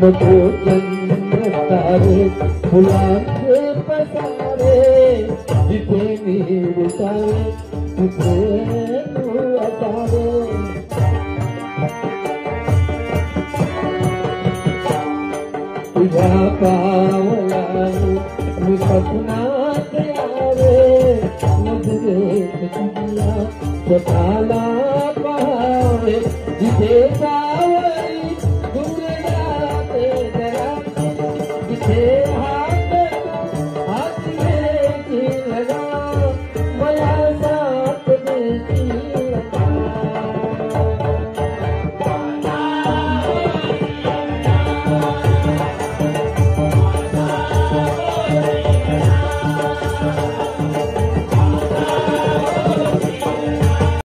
नको चंद्र तारे फुलांचे पसारे जिथे मी विसावे तिथे तू असावे तुझ्या पावलाने मी स्वप्नात यावे नजरेत तुझ्या स्वतःला